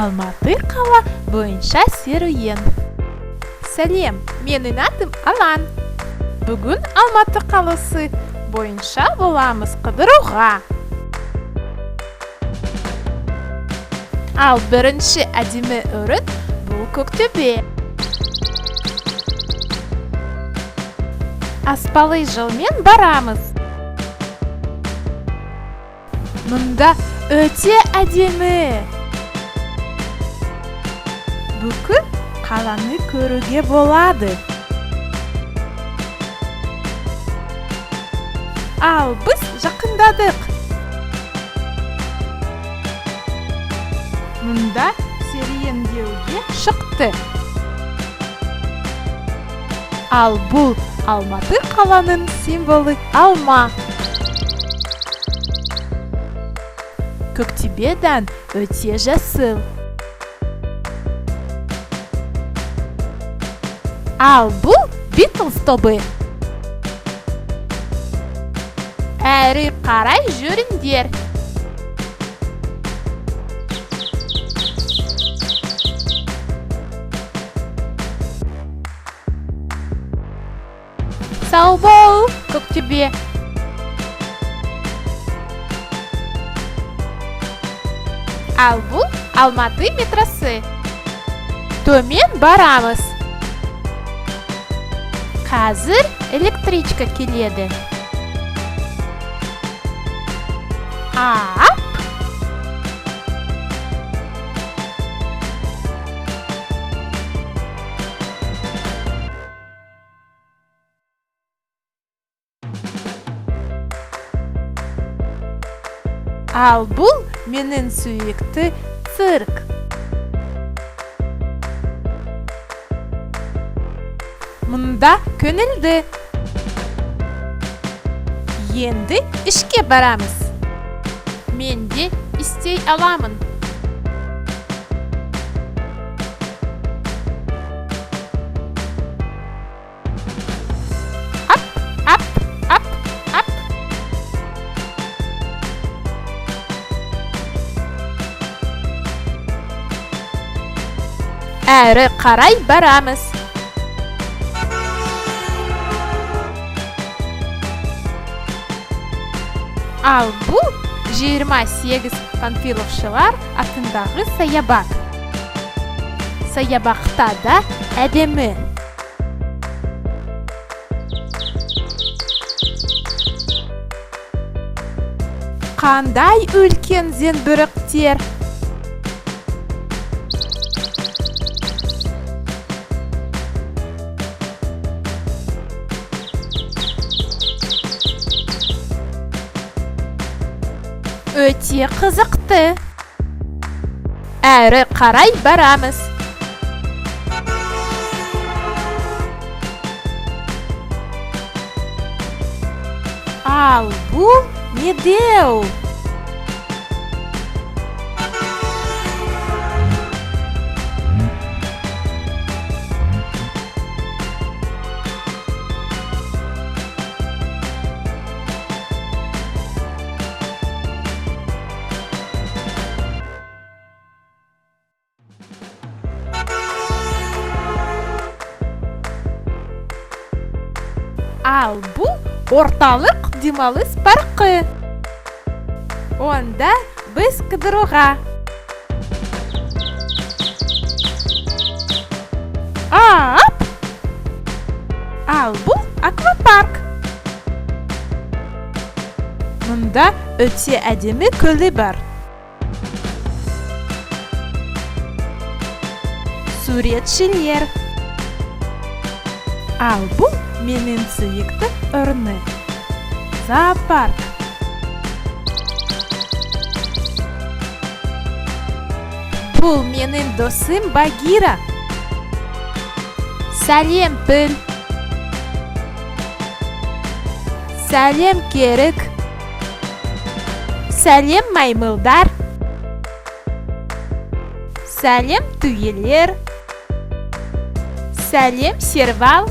Алматы қала бойынша серуен. Сәлем, менің атым Алан. Бүгін Алматы қаласы бойынша боламыз қыдыруға. Ал бірінші әдемі орын бұл Көктөбе. Аспалы жолмен барамыз. Мұнда өте әдемі. Бүкіл қаланы көруге болады. Ал біз жақындадық. Мұнда серуендеуге шықты. Ал бұл Алматы қаланың символы алма. Көктөбеден өте жасыл. Ал бұл Битлз тобы. Әрі қарай жүріңдер. Сау бол, Көктөбе. Ал бұл Алматы метросы. Төмен барамыз. Қазір электричка келеді. Ап! Ал бұл менің сүйікті цирк. Мұнда көңілді. Енді ішке барамыз. Мен де істей аламын. Ап, ап, ап, ап. Әрі қарай барамыз. Ал бұл 28 панфиловшылар атындағы саябақ. Саябақта да әдемі. Қандай үлкен зеңбіректер. Өте қызықты. Әрі қарай барамыз. Ал бұл медеу. Ал бұл орталық демалыс парқы. Онда біз қыдыруға. Ап! Ал бұл аквапарк. Мұнда өте әдемі көлі бар. Суретшілер. Ал бұл менің сүйікті орны. Зоопарк. Бұл менің досым Багира. Сәлем піл. Сәлем керік. Сәлем маймылдар. Сәлем түйелер. Сәлем сервал.